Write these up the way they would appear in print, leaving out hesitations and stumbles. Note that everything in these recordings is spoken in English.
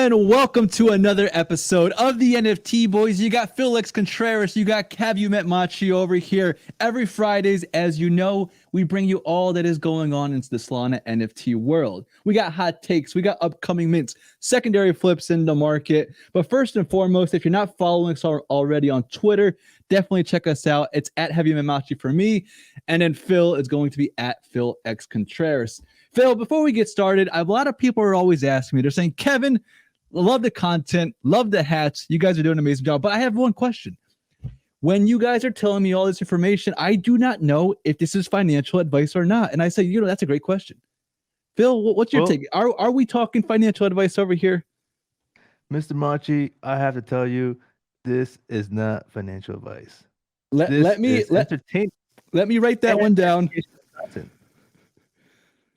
And welcome to another episode of the NFT Boys. You got Felix Contreras, you got Calumet Machi over here. Every Fridays, as you know, we bring you all that is going on into the Solana NFT world. We got hot takes, we got upcoming mints, secondary flips in the market. But first and foremost, if you're not following us already on Twitter, definitely check us out. It's at Heavy Machi for me, and then Phil is going to be at Phil X Contreras. Phil, before we get started, a lot of people are always asking me, they're saying, Kevin, love the content, love the hats. You guys are doing an amazing job. But I have one question. When you guys are telling me all this information, I do not know if this is financial advice or not. And I say, that's a great question. Phil, what's your take? Are we talking financial advice over here? Mr. Machi, I have to tell you, this is not financial advice. Let me write that one down.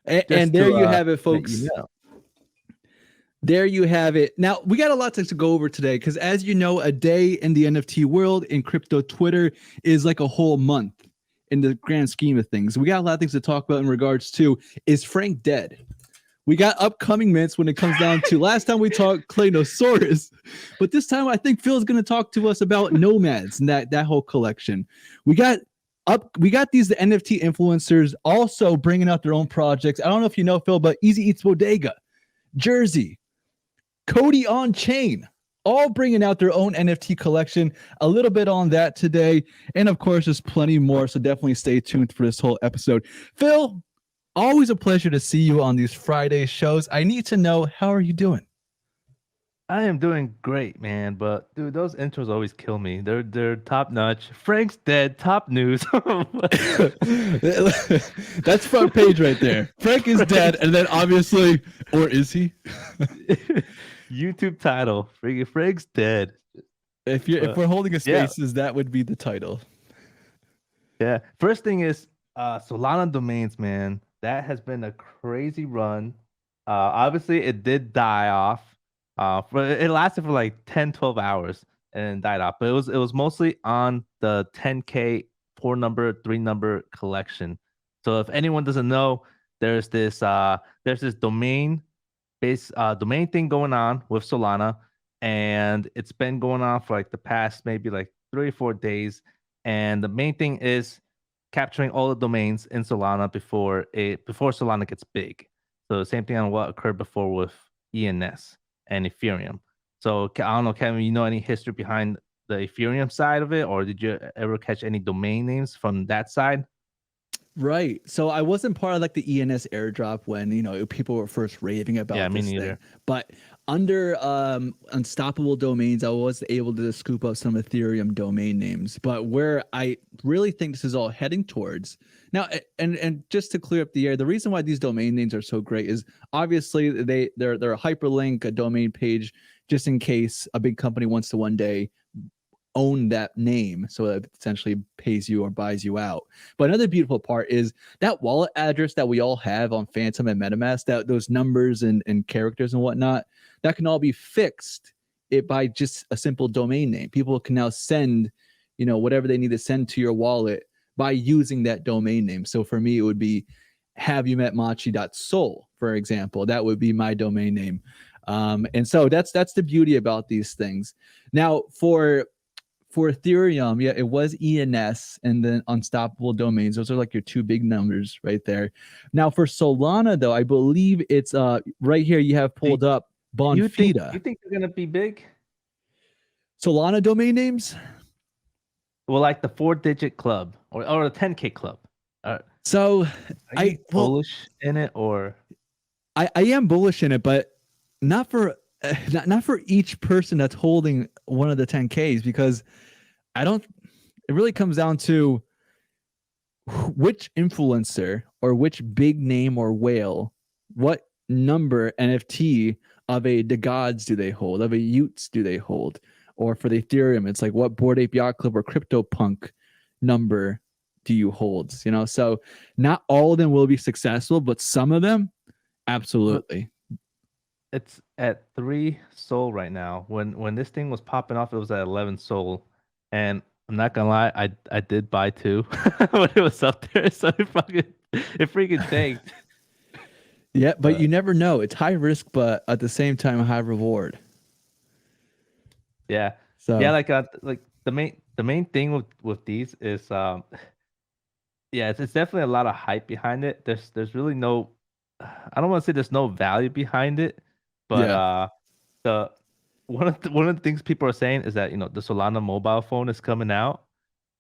And there you have it, folks. There you have it. Now, we got a lot to go over today because, as you know, a day in the NFT world, in crypto Twitter, is like a whole month in the grand scheme of things. We got a lot of things to talk about in regards to, is Frank dead? We got upcoming mints when it comes down to, last time we talked Claynosaurus, but this time I think Phil's going to talk to us about nomads and that whole collection. We got these NFT influencers also bringing out their own projects. I don't know if you know, Phil, but Easy Eats Bodega, Jersey, Cody on Chain, all bringing out their own NFT collection. A little bit on that today. And of course, there's plenty more. So definitely stay tuned for this whole episode. Phil, always a pleasure to see you on these Friday shows. I need to know, how are you doing? I am doing great, man. But dude, those intros always kill me. They're top notch. Frank's dead. Top news. That's front page right there. Frank is dead, and then obviously, or is he? YouTube title. Frank's dead. If we're holding a spaces, that would be the title. Yeah. First thing is Solana domains, man. That has been a crazy run. Obviously, it did die off. It lasted for like 10, 12 hours and died off. But it was mostly on the 10K 4-number, 3-number collection. So if anyone doesn't know, there's this domain thing going on with Solana, and it's been going on for like the past maybe like 3 or 4 days. And the main thing is capturing all the domains in Solana before Solana gets big. So the same thing on what occurred before with ENS and Ethereum. So I don't know, Kevin, you know any history behind the Ethereum side of it, or did you ever catch any domain names from that side? Right. So I wasn't part of like the ENS airdrop when, people were first raving about this me neither. thing. But under Unstoppable Domains, I was able to scoop up some Ethereum domain names. But where I really think this is all heading towards now, and just to clear up the air, the reason why these domain names are so great is obviously they're a hyperlink, a domain page, just in case a big company wants to one day own that name, so it essentially pays you or buys you out. But another beautiful part is that wallet address that we all have on Phantom and MetaMask, that those numbers and characters and whatnot, that can all be fixed by just a simple domain name. People can now send, whatever they need to send to your wallet by using that domain name. So for me, it would be haveyoumetmachi.soul, for example. That would be my domain name. And so that's the beauty about these things. Now for Ethereum, it was ENS and then Unstoppable Domains. Those are like your two big numbers right there. Now for Solana, though, I believe it's right here you have pulled up Bonfida. You think they're going to be big? Solana domain names? Well, like the 4-digit club or the 10K club. So are you bullish in it, or? I am bullish in it, but not for each person that's holding one of the 10Ks, because it really comes down to which influencer or which big name or whale, what number NFT of a DeGods do they hold, of a Utes do they hold, or for the Ethereum, it's like what Bored Ape Yacht Club or CryptoPunk number do you hold? So not all of them will be successful, but some of them, absolutely. It's at 3 SOL right now. When this thing was popping off, it was at 11 SOL, and I'm not gonna lie, I did buy 2 when it was up there, so it freaking tanked. Yeah, but you never know. It's high risk, but at the same time, high reward. Yeah. So Yeah, like the main thing with these is yeah, it's definitely a lot of hype behind it. There's really no I don't want to say there's no value behind it, but yeah, the one of the things people are saying is that, the Solana mobile phone is coming out,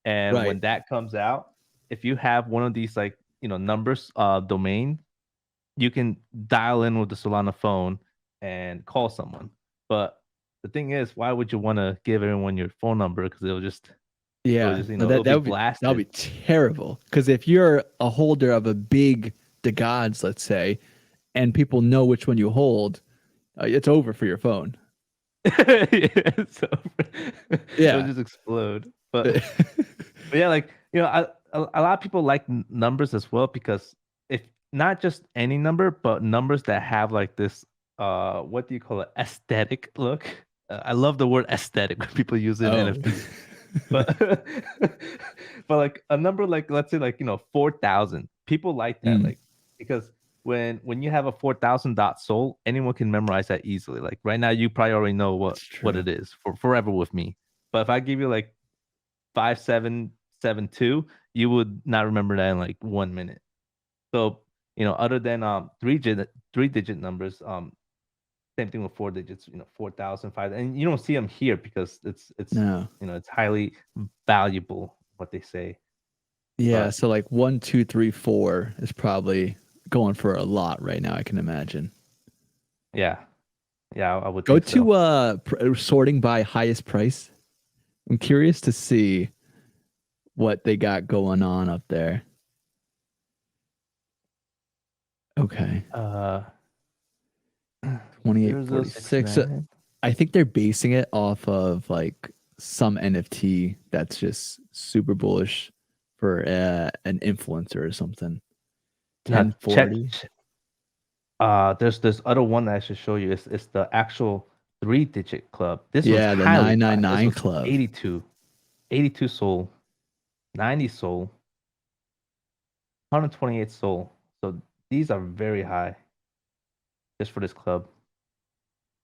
and right. when that comes out, if you have one of these like, numbers domain, you can dial in with the Solana phone and call someone. But the thing is, why would you want to give everyone your phone number? Because it'll Yeah, just, no, it'll be that would blasted. be terrible. Because if you're a holder of a big DeGods, let's say, and people know which one you hold, it's over for your phone. Yeah, so it'll Yeah. just explode. But yeah, like, a lot of people like numbers as well, because if not just any number, but numbers that have like this what do you call it, aesthetic look. I love the word aesthetic when people use it in Oh. NFTs. But but like a number like, let's say, like, 4,000. People like that, Mm, like, because when you have a 4,000 dot soul, anyone can memorize that easily. Like right now, you probably already know that's what true. it is for forever with me. But if I give you like 5772, you would not remember that in like 1 minute. So, other than three digit numbers, same thing with four digits, 4,000, and you don't see them here because No. it's highly valuable, what they say. Yeah, But so like 1, 2, 3, 4 is probably going for a lot right now, I can imagine. yeah, yeah, I would Go think so. to sorting by highest price. I'm curious to see what they got going on up there. Okay. Uh, 2846. So 0069. I think they're basing it off of like some NFT that's just super bullish for an influencer or something. Now check. 1040. There's this other one that I should show you. It's the actual three-digit club. This one's Yeah, the highly high. This 999 was club. 82 soul, 90 soul, 128 soul. So these are very high just for this club.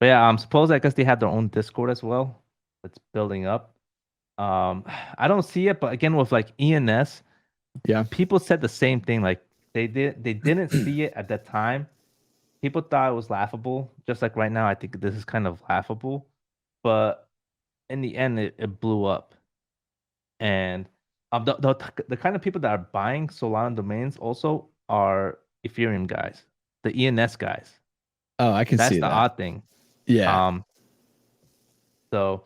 But yeah, suppose I guess they have their own Discord as well. That's building up. I don't see it, but again, with like ENS, Yeah. people said the same thing. Like they didn't see it at that time. People thought it was laughable. Just like right now, I think this is kind of laughable. But in the end, it blew up. And the kind of people that are buying Solana domains also are Ethereum guys, the ENS guys. Oh, I can That's see the that. odd thing. Yeah, Um, so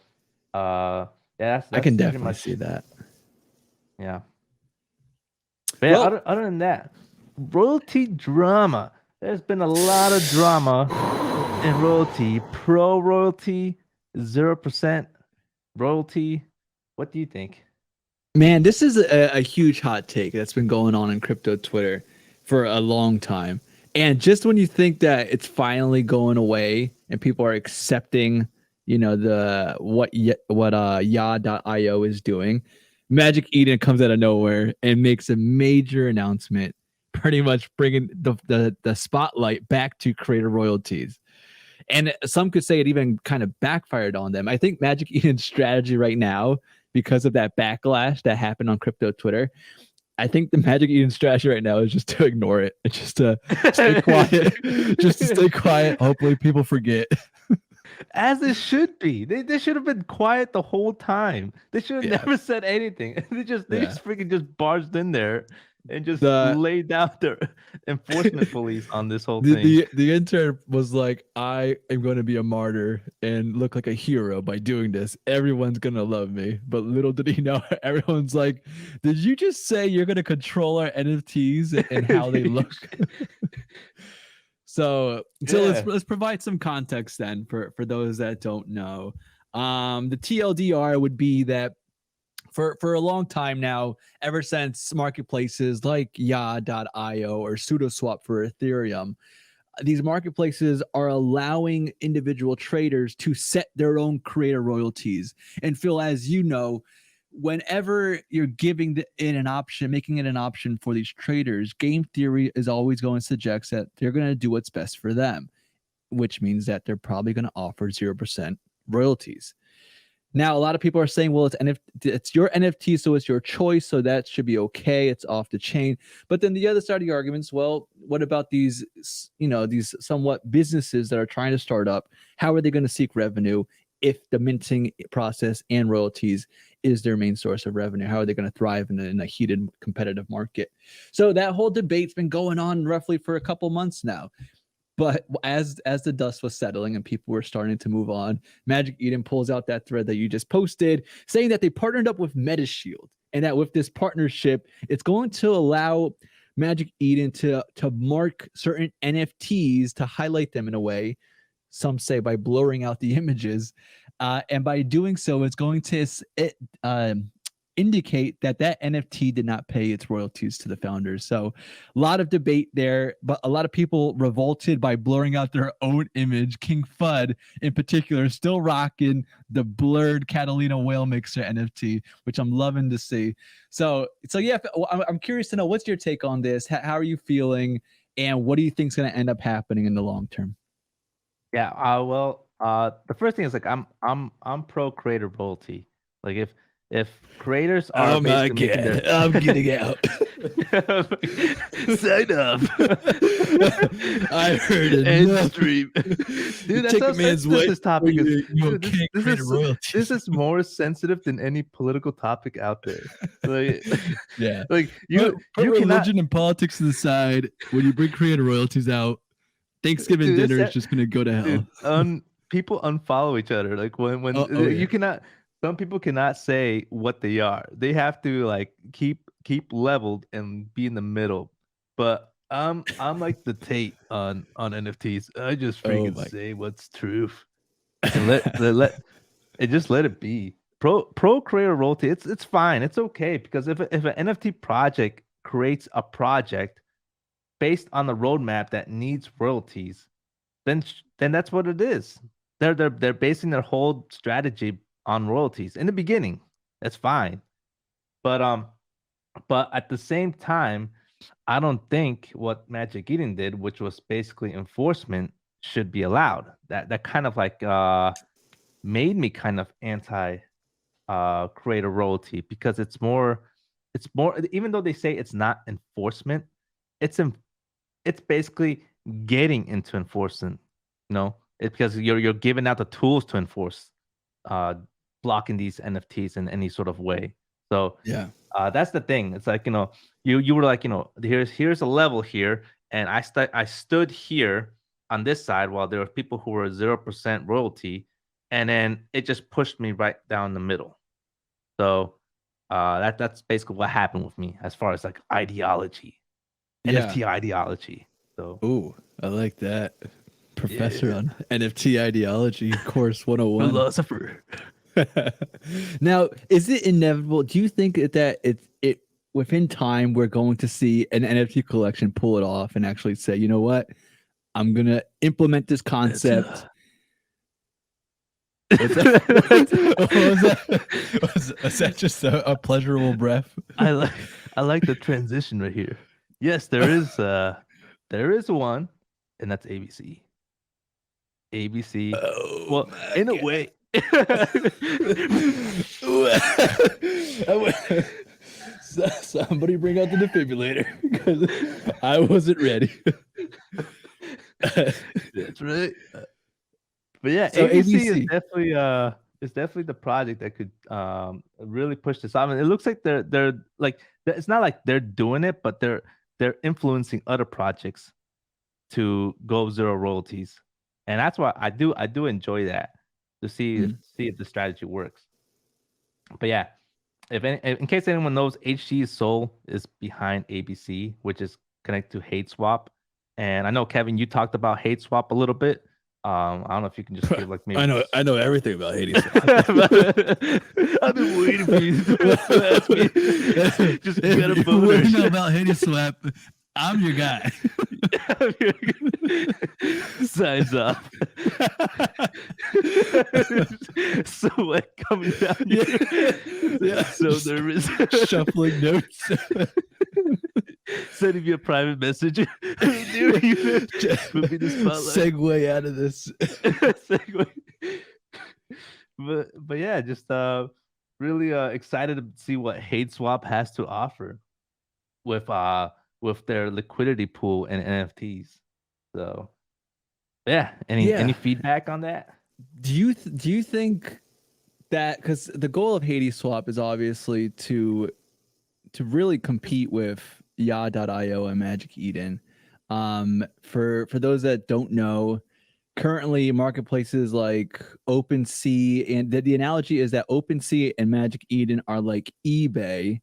yeah, I that's can pretty definitely much, see that. yeah. But yeah, Well, other than that, royalty drama. There's been a lot of drama in royalty. Pro royalty, 0% royalty. What do you think? man, this is a huge hot take that's been going on in crypto Twitter for a long time. And just when you think that it's finally going away and people are accepting, the what ya.io is doing, Magic Eden comes out of nowhere and makes a major announcement, pretty much bringing the spotlight back to creator royalties. And some could say it even kind of backfired on them. I think Magic Eden's strategy right now, because of that backlash that happened on crypto Twitter, I think the Magic Eden strategy right now is just to ignore it. It's just to stay quiet. Just to stay quiet. Hopefully people forget. As it should be. They should have been quiet the whole time. They should have Yeah. never said anything. They Yeah. just freaking just barged in there and just The laid down their enforcement police on this whole the thing. the intern was like, I am going to be a martyr and look like a hero by doing this. Everyone's gonna love me. But little did he know, everyone's like, did you just say you're gonna control our NFTs and how they look? So Yeah. let's provide some context then for those that don't know. The TLDR would be that for a long time now, ever since marketplaces like ya.io or SudoSwap for Ethereum, these marketplaces are allowing individual traders to set their own creator royalties. And Phil, as you know, whenever you're giving it an option, making it an option for these traders, game theory is always going to suggest that they're going to do what's best for them, which means that they're probably going to offer 0% royalties. Now, a lot of people are saying, well, it's your NFT, so it's your choice, so that should be okay. It's off the chain. But then the other side of the arguments, well, what about these, these somewhat businesses that are trying to start up? How are they going to seek revenue if the minting process and royalties is their main source of revenue? How are they going to thrive in a heated competitive market? So that whole debate's been going on roughly for a couple months now. But as the dust was settling and people were starting to move on, Magic Eden pulls out that thread that you just posted, saying that they partnered up with MetaShield, and that with this partnership, it's going to allow Magic Eden to mark certain NFTs, to highlight them in a way, some say by blurring out the images, and by doing so, it's going to indicate that NFT did not pay its royalties to the founders. So a lot of debate there, but a lot of people revolted by blurring out their own image. King Fudd in particular still rocking the blurred Catalina Whale Mixer NFT, which I'm loving to see. So yeah, I'm curious to know, what's your take on this? How are you feeling, and what do you think is going to end up happening in the long term? Yeah, the first thing is, like, I'm pro creator royalty. Like, if creators are, oh my god, I'm getting out. Sign up. I heard it. End stream. Dude, that's how sensitive this topic is. This is more sensitive than any political topic out there. Like, yeah, like you religion and politics to the side. When you bring creator royalties out, Thanksgiving dinner is just gonna go to hell. Dude, people unfollow each other. Like, when you cannot. Some people cannot say what they are. They have to, like, keep leveled and be in the middle. But I'm like the Tate on NFTs. I just freaking say what's truth and let it be. Pro creator royalty. It's fine. It's okay, because if an NFT project creates a project based on the roadmap that needs royalties, then that's what it is. They're basing their whole strategy on royalties in the beginning. That's fine, but at the same time, I don't think what Magic Eden did, which was basically enforcement, should be allowed. That kind of like made me kind of anti creator royalty, because it's more, even though they say it's not enforcement, it's basically getting into enforcement. It's because you're giving out the tools to enforce blocking these NFTs in any sort of way. So yeah, that's the thing. It's like, you were like, here's a level here, and I stood here on this side while there were people who were 0% royalty, and then it just pushed me right down the middle. So that's basically what happened with me as far as, like, ideology, NFT ideology. So ooh, I like that. Professor on NFT ideology, course 101. Philosopher. Now, is it inevitable? Do you think that it within time we're going to see an NFT collection pull it off and actually say, you know what, I'm gonna implement this concept? Was that just a pleasurable breath? I like the transition right here. Yes, there is one, and that's ABC. ABC. Oh, well, in a way. Somebody bring out the defibrillator, because I wasn't ready. That's right. But yeah, so ABC is definitely the project that could really push this out. I mean, it looks like they're like, it's not like they're doing it, but they're influencing other projects to go zero royalties, and that's why I do enjoy that, to see if the strategy works. But yeah, in case anyone knows, HG's soul is behind ABC, which is connected to Hate Swap. And I know, Kevin, you talked about Hate Swap a little bit. I don't know if you can just give, like, maybe. I know everything about Hate Swap. I've been waiting for you to ask me. Just get a boner. Know about Hate Swap. I'm your guy. Signs up. Sweat coming down. Yeah. So nervous. Shuffling notes. Sending me a private message. Put me in the spotlight. Segue out of this. Segue. But yeah, just really excited to see what Hate Swap has to offer with their liquidity pool and NFTs. So yeah, any feedback on that? Do you think that, because the goal of Hades Swap is obviously to really compete with Ya.io and Magic Eden. For those that don't know, currently marketplaces like OpenSea, and the analogy is that OpenSea and Magic Eden are like eBay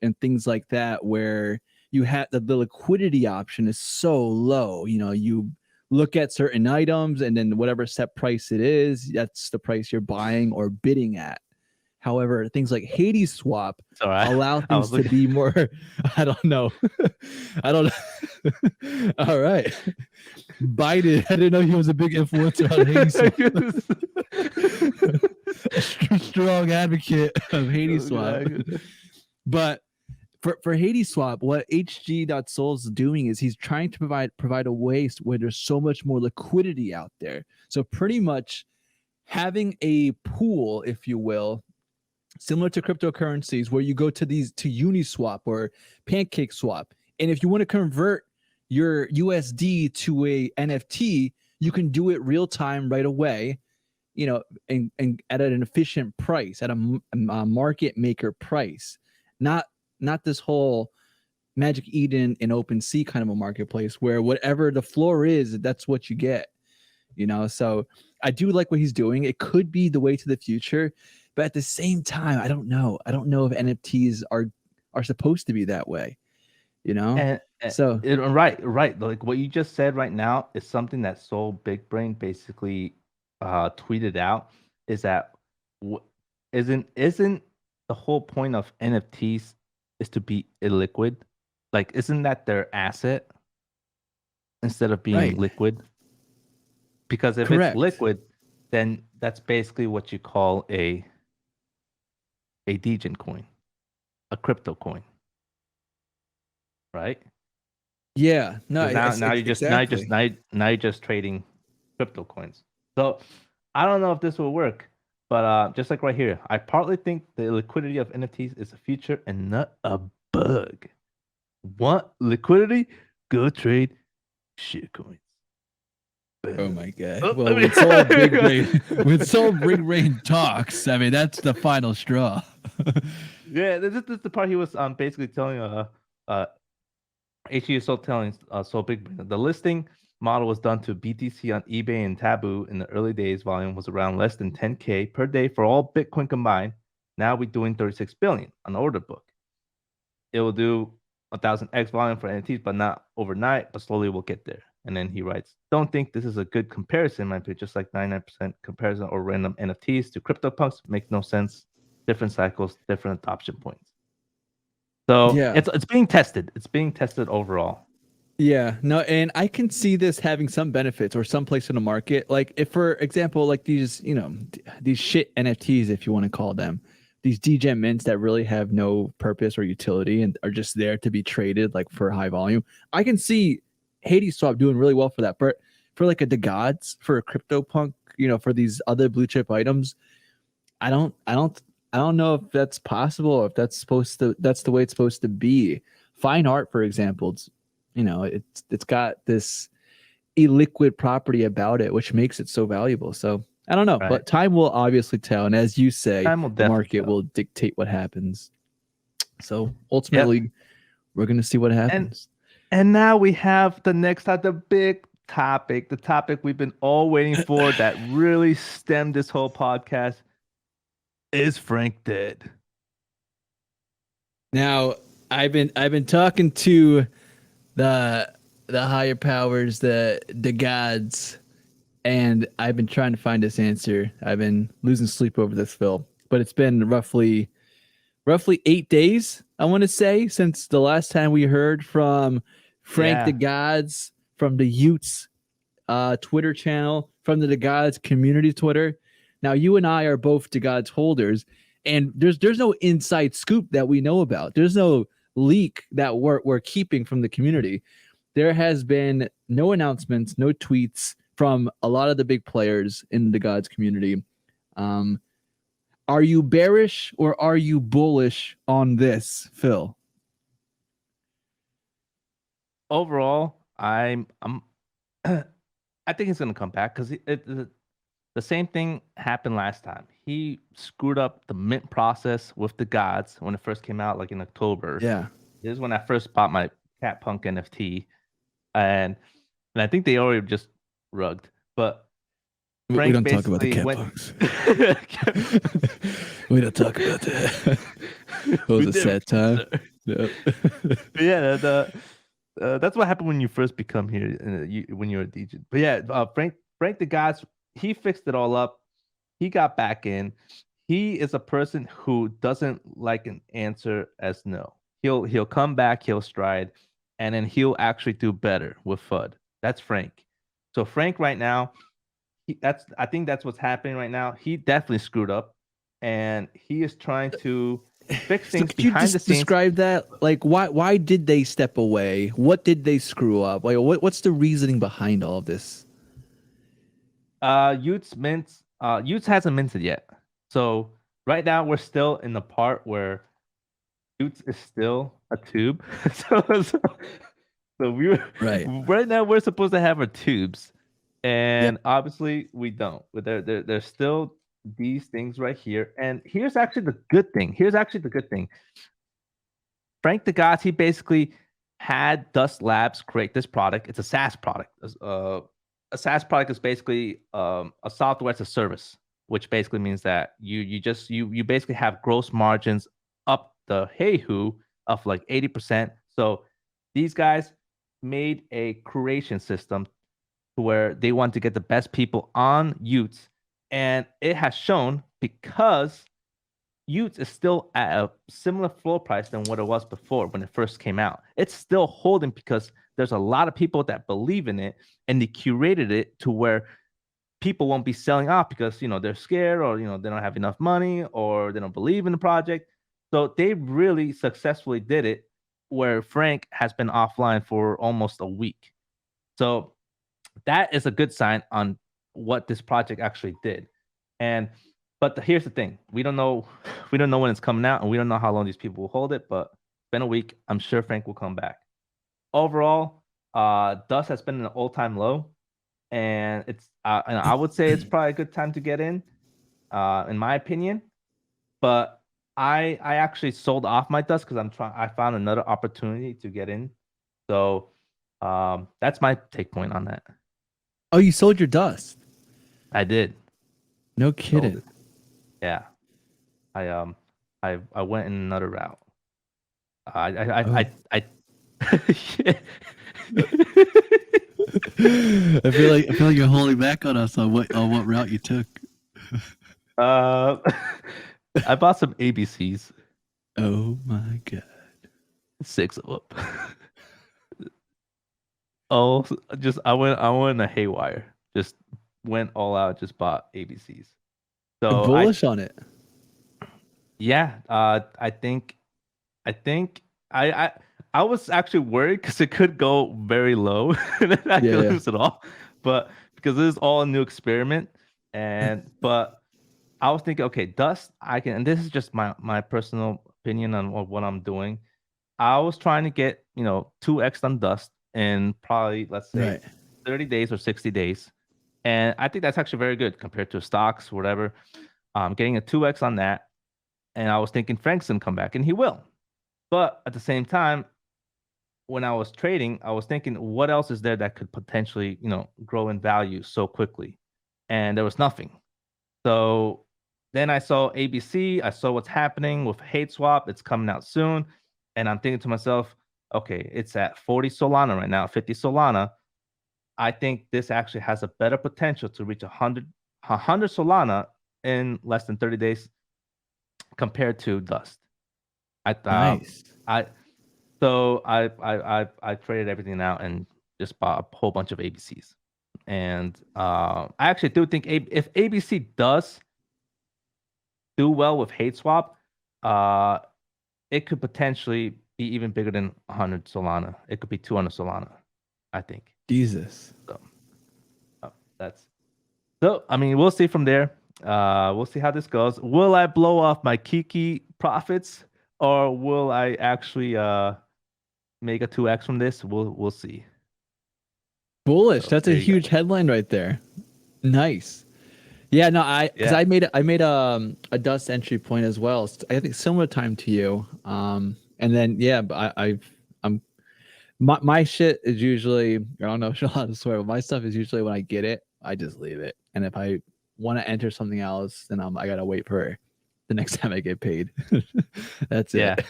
and things like that, where you have the liquidity option is so low. You know, you look at certain items and then whatever set price it is, that's the price you're buying or bidding at. However, things like Hades Swap allow things to be more, I don't know. I don't know. All right. Biden, I didn't know he was a big influencer on Hades Swap. A strong advocate of Hades Swap. But for Hades Swap, what HG.Soul is doing is he's trying to provide a way where there's so much more liquidity out there. So pretty much having a pool, if you will, similar to cryptocurrencies, where you go to Uniswap or Pancake Swap, and if you want to convert your USD to a NFT, you can do it real time right away, you know, and at an efficient price, at a market maker price, not this whole Magic Eden and OpenSea kind of a marketplace where whatever the floor is, that's what you get, you know. So I do like what he's doing. It could be the way to the future. But at the same time, I don't know. I don't know if NFTs are supposed to be that way, you know? And so right. Like what you just said right now is something that Soul Big Brain basically tweeted out, is that isn't the whole point of NFTs is to be illiquid? Like, isn't that their asset instead of being liquid? Because if it's liquid, then that's basically what you call a degen coin, a crypto coin, right? Yeah, no. Now you're just trading crypto coins. So I don't know if this will work, but just like right here, I partly think the liquidity of NFTs is a feature and not a bug. Want liquidity? Go trade shitcoins. Oh my god! Well, when Soul Big Brain talks, I mean that's the final straw. Yeah, this is the part he was basically telling HE is telling Soul Big Brain. The listing model was done to BTC on eBay and Taboo in the early days. Volume was around less than 10K per day for all Bitcoin combined. Now we're doing 36 billion on the order book. It will do 1,000x volume for NFTs, but not overnight, but slowly we'll get there. And then he writes, don't think this is a good comparison, might be just like 99% comparison or random NFTs to CryptoPunks. Make no sense. Different cycles, different adoption points. So yeah, it's being tested. It's being tested overall. Yeah, no, and I can see this having some benefits or some place in the market. Like if, for example, like these, you know, these shit NFTs, if you want to call them, these degen mints that really have no purpose or utility and are just there to be traded like for high volume. I can see Hades Swap doing really well for that. For like a DeGods, for a CryptoPunk, you know, for these other blue chip items, I don't know if that's possible, if that's the way it's supposed to be. Fine art, for example, you know, it's got this illiquid property about it, which makes it so valuable. So I don't know, but time will obviously tell. And as you say, the market will dictate what happens. So ultimately, we're going to see what happens. And now we have the next the big topic, the topic we've been all waiting for that really stemmed this whole podcast. Is Frank dead? Now, I've been talking to the higher powers, the gods, and I've been trying to find this answer. I've been losing sleep over this, Phil, but it's been roughly 8 days, I want to say, since the last time we heard from Frank DeGods from the Utes Twitter channel, from the DeGods community Twitter. Now, you and I are both DeGods holders, and there's no inside scoop that we know about. There's no leak that we're keeping from the community. There has been no announcements, no tweets from a lot of the big players in the DeGods community. Are you bearish or are you bullish on this, Phil? Overall, I'm I think he's gonna come back because the same thing happened last time. He screwed up the mint process with the gods when it first came out, like in October. Yeah, this is when I first bought my Cat Punk NFT, and I think they already just rugged. But we don't talk about the Cat Punks. We don't talk about that. It was a sad time. Yep. Yeah, that's what happened when you first become here, when you're a DJ. But yeah, Frank DeGods, he fixed it all up. He got back in. He is a person who doesn't like an answer as no. He'll come back, he'll stride, and then he'll actually do better with FUD. That's Frank. So Frank right now, I think that's what's happening right now. He definitely screwed up, and he is trying to fix things behind the scenes. Describe that? Like, why did they step away? What did they screw up? Like, what's the reasoning behind all of this? Utes hasn't minted yet. So right now we're still in the part where Utes is still a tube. so we were right now we're supposed to have our tubes, and obviously we don't. But there's still these things right here. And here's actually the good thing. Frank DeGods, he basically had Dust Labs create this product. It's a SaaS product. A SaaS product is basically a software as a service, which basically means that you basically have gross margins up the hey-hoo of like 80%. So these guys made a curation system to where they want to get the best people on Utes. And it has shown, because Utes is still at a similar floor price than what it was before when it first came out. It's still holding because there's a lot of people that believe in it, and they curated it to where people won't be selling off because, they're scared, or, they don't have enough money, or they don't believe in the project. So they really successfully did it, where Frank has been offline for almost a week. So that is a good sign on what this project actually did. But here's the thing: we don't know when it's coming out, and we don't know how long these people will hold it. But it's been a week. I'm sure Frank will come back. Overall, Dust has been an all-time low, and and I would say it's probably a good time to get in my opinion. But I actually sold off my Dust because I found another opportunity to get in. So that's my take point on that. Oh, you sold your Dust? I did. No kidding. Yeah. I went in another route. I feel like you're holding back on us on what route you took. I bought some ABCs. Oh my god. 6 of them. I went a haywire. Just went all out, just bought ABCs. So I'm bullish on it. Yeah, I think I was actually worried because it could go very low and then I could lose it all. But because this is all a new experiment, but I was thinking, okay, Dust, and this is just my personal opinion on what I'm doing. I was trying to get 2x on Dust in probably, let's say, 30 days or 60 days. And I think that's actually very good compared to stocks, whatever. Getting a 2x on that. And I was thinking Frank's gonna come back, and he will. But at the same time, when I was trading, I was thinking, what else is there that could potentially, grow in value so quickly? And there was nothing. So then I saw ABC. I saw what's happening with Hate Swap. It's coming out soon. And I'm thinking to myself, okay, it's at 40 Solana right now, 50 Solana. I think this actually has a better potential to reach 100 Solana in less than 30 days compared to Dust. So So I traded everything out and just bought a whole bunch of ABCs. And I actually do think if ABC does do well with hate swap, it could potentially be even bigger than 100 Solana. It could be 200 Solana, I think. Jesus. So that's so. I mean, we'll see from there. We'll see how this goes. Will I blow off my Kiki profits, or will I actually make a 2x from this? We'll see. Bullish. So, That's a huge headline right there. Nice. Yeah, no, because I made a dust entry point as well. I think similar time to you. And then I'm my shit is usually, I don't know if you're allowed to swear, but my stuff is usually when I get it, I just leave it. And if I want to enter something else, then I gotta wait for the next time I get paid. That's it.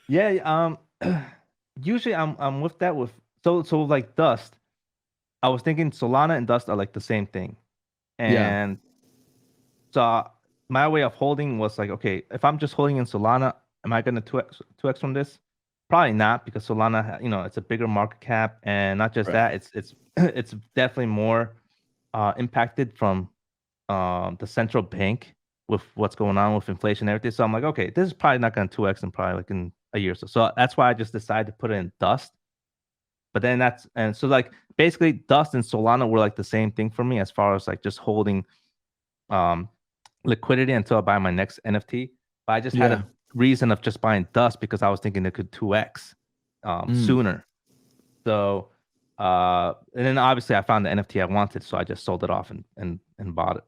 Yeah. Usually I'm with that with so like Dust. I was thinking Solana and Dust are like the same thing. And so my way of holding was like, okay, if I'm just holding in Solana, am I gonna 2x from this? Probably not, because Solana, it's a bigger market cap, and not just that, it's it's definitely more impacted from the central bank with what's going on with inflation and everything. So I'm like, okay, this is probably not gonna 2x in probably like in a year or so. So that's why I just decided to put it in Dust. But then so like basically Dust and Solana were like the same thing for me as far as like just holding liquidity until I buy my next NFT. But I just had a reason of just buying Dust because I was thinking it could 2x sooner. So and then obviously I found the NFT I wanted, so I just sold it off and bought it.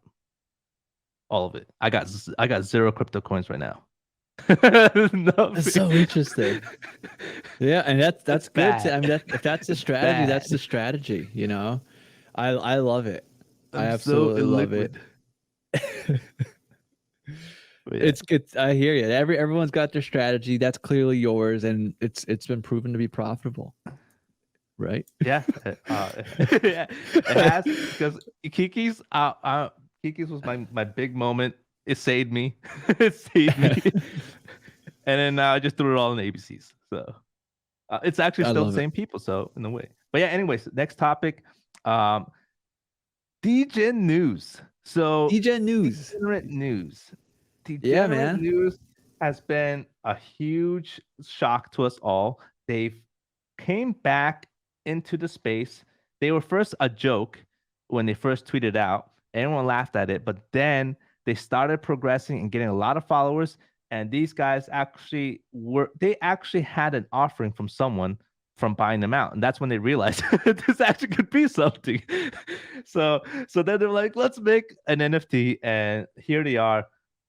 All of it. I got 0 crypto coins right now. That's so interesting. Yeah, and that's good. I mean, if that's the strategy, that's the strategy. I love it. I absolutely love it. It's good. I hear you. Everyone's got their strategy. That's clearly yours, and it's been proven to be profitable. Right? Yeah. It has, because Kiki's was my big moment. It saved me. It saved me. And then I just threw it all in the ABCs. So it's actually still the same people. So in a way. But yeah, anyways, next topic. Degen news. So Degen news. Degenerate news. Degenerate news has been a huge shock to us all. They've came back into the space. They were first a joke when they first tweeted out. Everyone laughed at it, but then they started progressing and getting a lot of followers. And these guys actually had an offering from someone from buying them out, and that's when they realized this actually could be something. So then they're like, let's make an NFT, and here they are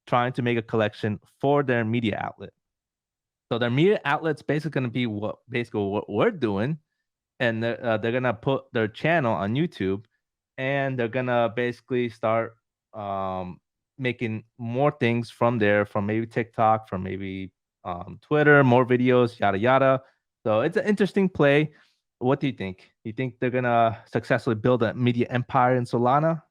trying to make a collection for their media outlet. So their media outlet's basically going to be what we're doing, and they're gonna put their channel on YouTube, and they're gonna basically start making more things from there, from maybe TikTok, from maybe Twitter, more videos, yada yada. So it's an interesting play. What do you think? You think they're gonna successfully build a media empire in Solana?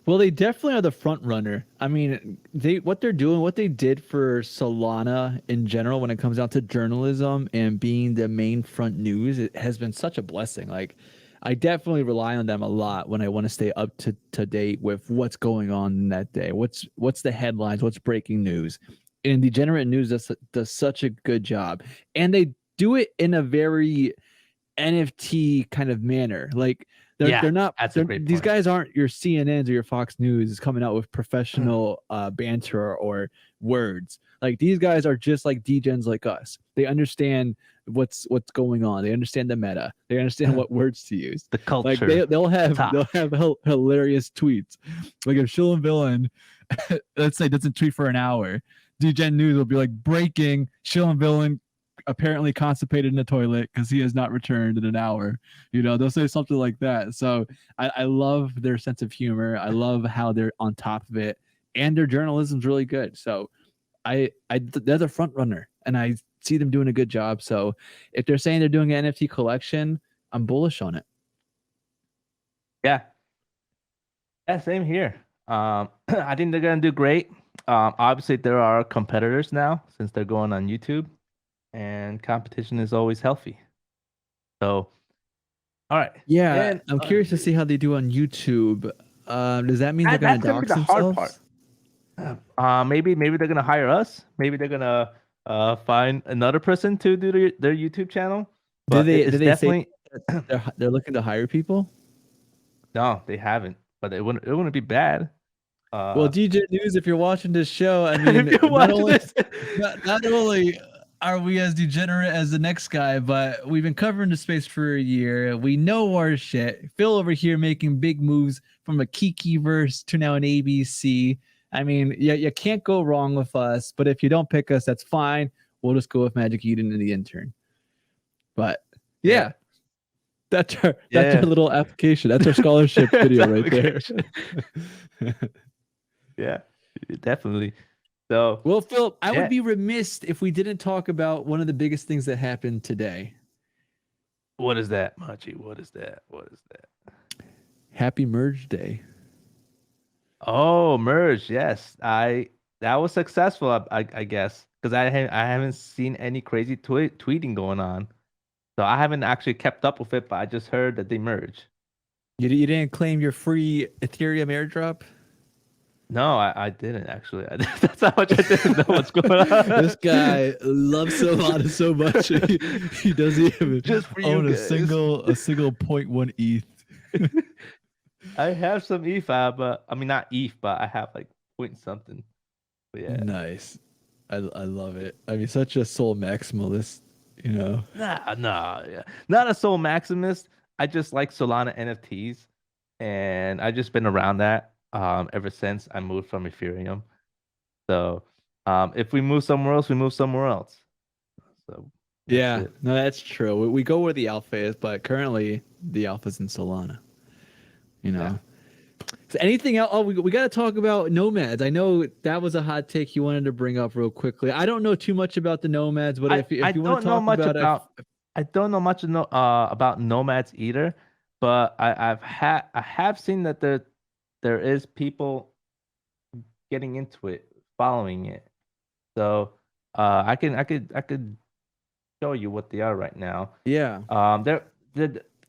Well, they definitely are the front runner. I mean, what they're doing, what they did for Solana in general, when it comes down to journalism and being the main front news, it has been such a blessing. Like, I definitely rely on them a lot when I want to stay up to date with what's going on in that day. What's the headlines? What's breaking news? And Degenerate News does such a good job, and they do it in a very NFT kind of manner. Like they're not. These guys aren't your CNNs or your Fox News coming out with professional banter or words. Like these guys are just like degens like us. They understand what's going on. They understand the meta. They understand what words to use. The culture. Like they'll have hilarious tweets. Like if Shill and Villain, let's say, doesn't tweet for an hour, Degen News will be like, breaking: Shill and Villain apparently constipated in the toilet because he has not returned in an hour. They'll say something like that. So I love their sense of humor. I love how they're on top of it, and their journalism's really good. So they're the front runner, and I see them doing a good job. So if they're saying they're doing an NFT collection, I'm bullish on it. Yeah, same here. I think they're gonna do great. Obviously there are competitors now since they're going on YouTube. and competition is always healthy. So, all right. Yeah, And I'm curious to see how they do on YouTube. Does that mean they're gonna that's gonna be dox the hard part. themselves? Maybe they're gonna hire us. Maybe they're gonna find another person to do their YouTube channel. But Did it's they say definitely that they're looking to hire people? no, they haven't. But it wouldn't be bad. Well, DJ News, if you're watching this show, I mean, if you're not watching only this, not only are we as degenerate as the next guy, but we've been covering the space for a year. We know our shit. Phil over here making big moves from a Kiki verse to now an ABC. I mean, yeah, you can't go wrong with us. But if you don't pick us, that's fine. We'll just go with Magic Eden and the intern. But yeah, that's our little application. That's our scholarship video right there. Yeah, definitely. So, well, Phil, I would be remiss if we didn't talk about one of the biggest things that happened today. What is that, Machi? What is that? Happy Merge Day. Oh, merge. Yes, that was successful. I guess because I haven't seen any crazy tweeting going on, so I haven't actually kept up with it. But I just heard that they merged. You didn't claim your free Ethereum airdrop? No, I didn't actually. That's how much I didn't know what's going on. This guy loves Solana so much he doesn't even just for own you a single 0.1 ETH. I have some ETH, but I mean not ETH, but I have like point something. But yeah, nice. I love it. I mean, such a soul maximalist, you know. Nah, yeah, not a soul maximist. I just like Solana NFTs, and I've just been around that ever since I moved from Ethereum. So if we move somewhere else, we move somewhere else. So yeah, no, that's true. We go where the alpha is, but currently the alpha's in Solana. You know. Yeah. So anything else? Oh, we got to talk about nomads. I know that was a hot take you wanted to bring up real quickly. I don't know too much about the nomads, but if you want to talk about I don't know much about nomads either. But I have seen that there is people getting into it, following it. So I could show you what they are right now. Yeah. They're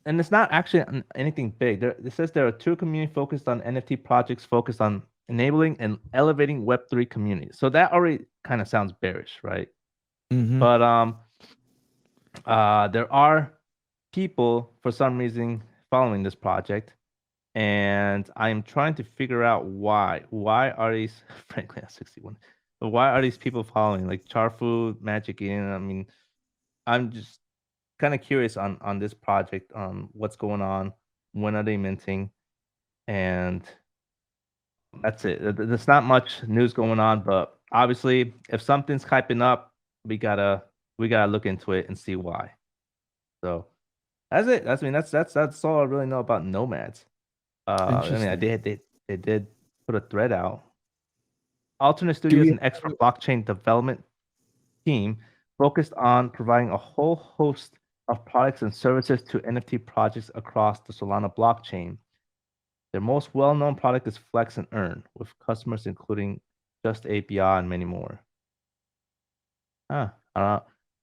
and it's not actually anything big. It says there are two communities focused on NFT projects focused on enabling and elevating Web3 communities. So that already kind of sounds bearish, right? Mm-hmm. But there are people for some reason following this project, and I'm trying to figure out why. Why are these? Frankly, at 61. But why are these people following? Like Charfu, Magic Eden. I mean, I'm just kind of curious on this project, on what's going on, when are they minting, and that's it. There's not much news going on, but obviously, if something's hyping up, we gotta look into it and see why. So that's it. That's all I really know about nomads. I mean, they did put a thread out. Alternate Studio is an expert blockchain development team focused on providing a whole host of products and services to NFT projects across the Solana blockchain. Their most well-known product is Flex and Earn, with customers including Just API and many more. I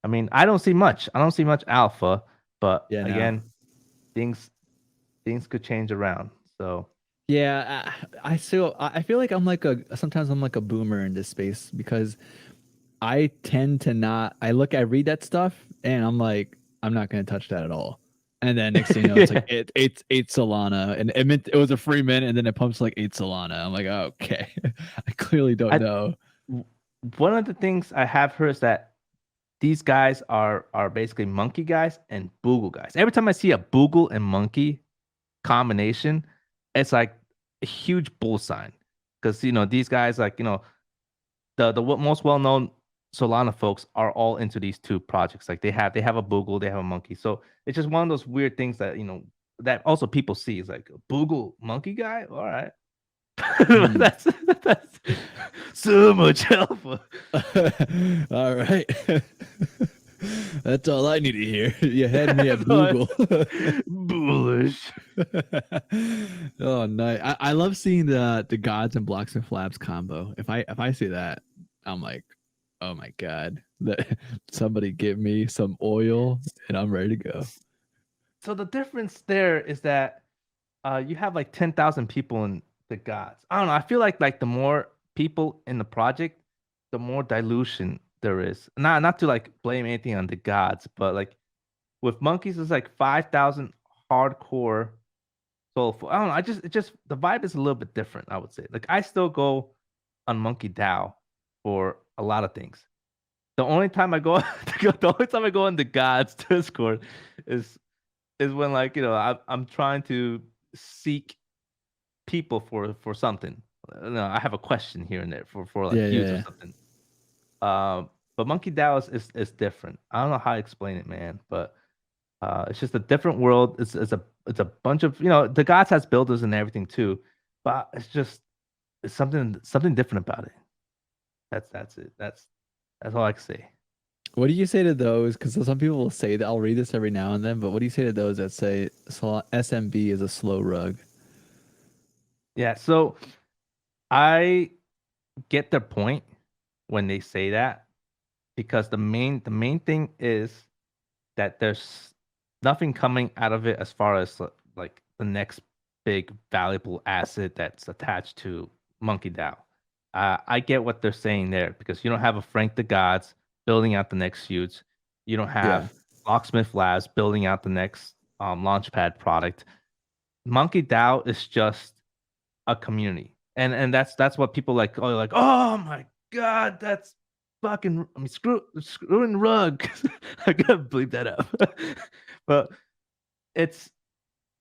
mean, I don't see much. I don't see much alpha, but again, things could change around. So yeah, I feel like sometimes I'm like a boomer in this space because I tend to not. I read that stuff and I'm like, I'm not going to touch that at all. And then next thing you know, it's like eight Solana, and it was a free mint, and then it pumps like 8 Solana. I'm like, oh, okay, I clearly don't know. One of the things I have heard is that these guys are basically monkey guys and Boogle guys. Every time I see a Boogle and monkey combination, it's like a huge bull sign, because these guys, like, the most well-known Solana folks are all into these two projects. Like they have a Boogle, they have a monkey. So it's just one of those weird things that that also people see. Is like a Boogle monkey guy. All right. that's so much alpha. All right. That's all I need to hear. You had me at Boogle. Bullish. Oh, nice. I love seeing the Gods and Blocks and Flaps combo. If I see that, I'm like, oh my god, that somebody give me some oil and I'm ready to go. So the difference there is that you have like 10,000 people in the gods. I don't know. I feel like the more people in the project, the more dilution there is. Not to like blame anything on the gods, but like with monkeys, it's like 5,000 hardcore soulful. I don't know. It just the vibe is a little bit different. I would say. Like I still go on Monkey DAO for a lot of things. The only time I go, the only time I go on the gods Discord is when like I'm trying to seek people for something. No, I have a question here and there for like feuds or something. But Monkey DAO is different. I don't know how to explain it, man, but it's just a different world. It's a bunch of the gods has builders and everything too, but it's something different about it. That's it. That's all I can say. What do you say to those? Because some people will say that I'll read this every now and then, but what do you say to those that say SMB is a slow rug? Yeah, so I get their point when they say that because the main thing is that there's nothing coming out of it as far as like the next big valuable asset that's attached to Monkey DAO. I get what they're saying there because you don't have a Frank DeGods building out the next suits. You don't have Locksmith Labs building out the next Launchpad product. Monkey DAO is just a community, and that's what people like. Oh, like, oh my god, that's fucking. I mean, screwing rug. I gotta bleep that up. But it's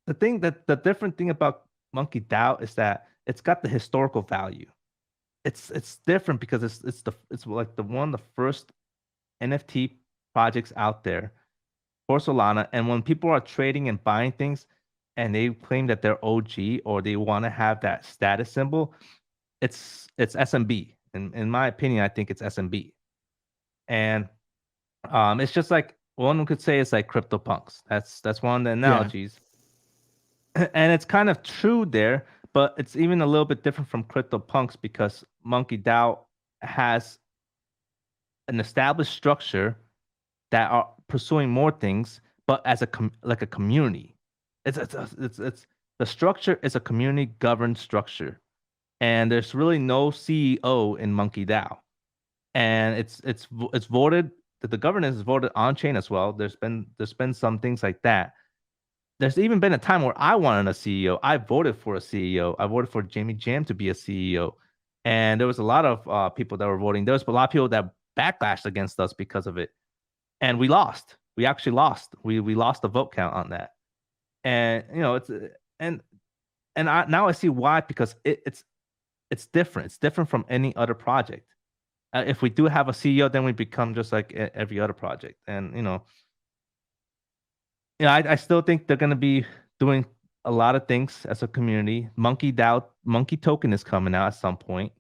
the thing that the different thing about Monkey DAO is that it's got the historical value. It's different because it's like the one of the first NFT projects out there for Solana. And when people are trading and buying things and they claim that they're OG or they want to have that status symbol, it's SMB. In my opinion, I think it's SMB. And it's just like one could say it's like CryptoPunks. That's one of the analogies. And it's kind of true there, but it's even a little bit different from CryptoPunks because Monkey DAO has an established structure that are pursuing more things, but as like a community. It's the structure is a community governed structure, and there's really no CEO in Monkey DAO, and it's voted that the governance is voted on chain as well. There's been some things like that. There's even been a time where I wanted a CEO. I voted for a CEO. I voted for Jamie Jam to be a CEO, and there was a lot of people that were voting. There was a lot of people that backlashed against us because of it, and we lost. We actually lost. We lost the vote count on that, and it's and now I see why because it's different. It's different from any other project. If we do have a CEO, then we become just like every other project, and I still think they're gonna be doing a lot of things as a community. Monkey DAO, Monkey Token is coming out at some point.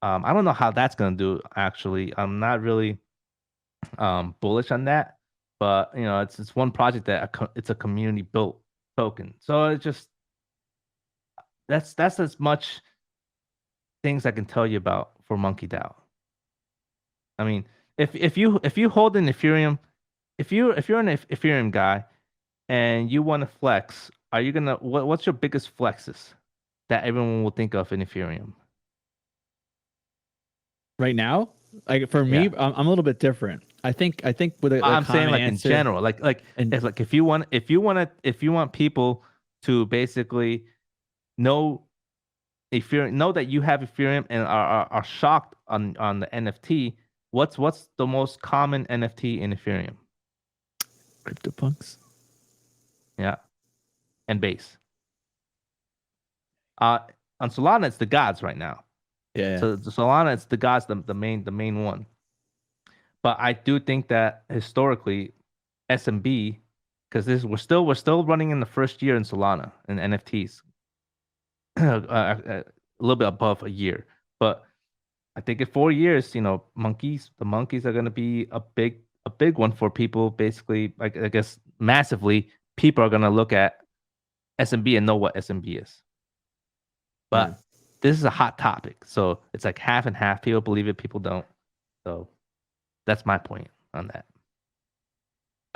I don't know how that's gonna do. Actually, I'm not really bullish on that, but it's one project that it's a community built token. So it's just that's as much things I can tell you about for Monkey DAO. I mean, if you hold an Ethereum, if you're an Ethereum guy and you want to flex, are you gonna what's your biggest flexes that everyone will think of in Ethereum? Right now, like for me, I'm a little bit different. I think with I'm saying like answer, in general, if you want people to basically know Ethereum, know that you have Ethereum and are shocked on the NFT. What's the most common NFT in Ethereum? CryptoPunks. Yeah, and base. On Solana, it's the gods right now. Yeah. So Solana, it's the gods, the main one. But I do think that historically, SMB, because we're still running in the first year in Solana and NFTs, a little bit above a year. But I think in 4 years, the monkeys are gonna be a big one for people. Basically, like I guess massively, people are gonna look at SMB and know what SMB is. But this is a hot topic, so it's like half and half. People believe it, people don't. So That's my point on that.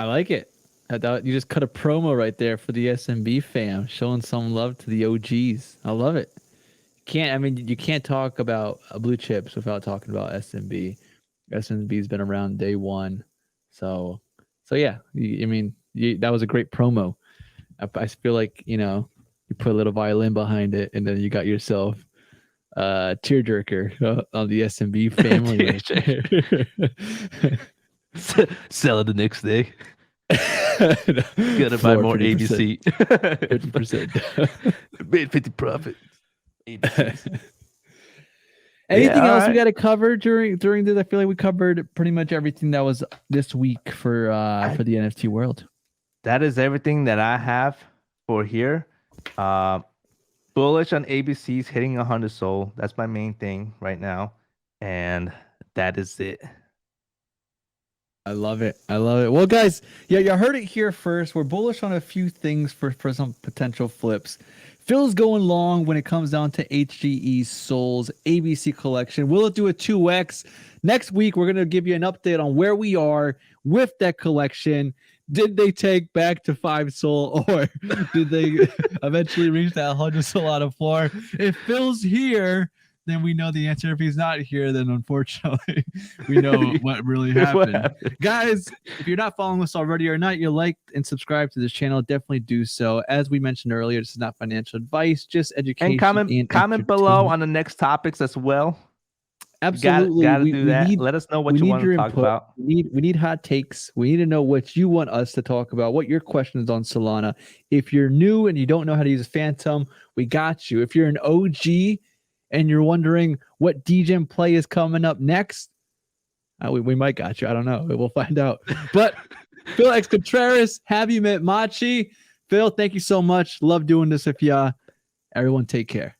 I like it. I thought you just cut a promo right there for the SMB fam, showing some love to the OGs. I love it. You can't talk about blue chips without talking about SMB. SMB's been around day one, so yeah. That was a great promo. I feel like you put a little violin behind it, and then you got yourself tearjerker on the SMB family right there. Sell it the next day. Gotta buy more 50%. ABC. 50%. Made 50 profit. ABCs. Anything else we got to cover during this? I feel like we covered pretty much everything that was this week for the NFT world. That is everything that I have for here. Bullish on ABCs hitting 100 SOL. That's my main thing right now, and that is it. I love it. Well, guys, yeah, you heard it here first. We're bullish on a few things for some potential flips. Phil's going long when it comes down to HGE Soul's ABC collection. Will it do a 2x? Next week, we're going to give you an update on where we are with that collection. Did they take back to 5 SOL, or did they eventually reach that 100 Solana floor? If Phil's here, then we know the answer. If he's not here, then unfortunately, we know what really happened. Guys, if you're not following us already or not, you like and subscribe to this channel, definitely do so. As we mentioned earlier, this is not financial advice, just education. And comment below on the next topics as well. Absolutely. Gotta do that. Let us know what you want to talk about. We need hot takes. We need to know what you want us to talk about, what your questions on Solana. If you're new and you don't know how to use Phantom, we got you. If you're an OG and you're wondering what DGen play is coming up next, we might got you. I don't know. We'll find out. But Phil X Contreras, have you met Machi? Phil, thank you so much. Love doing this with ya. Everyone take care.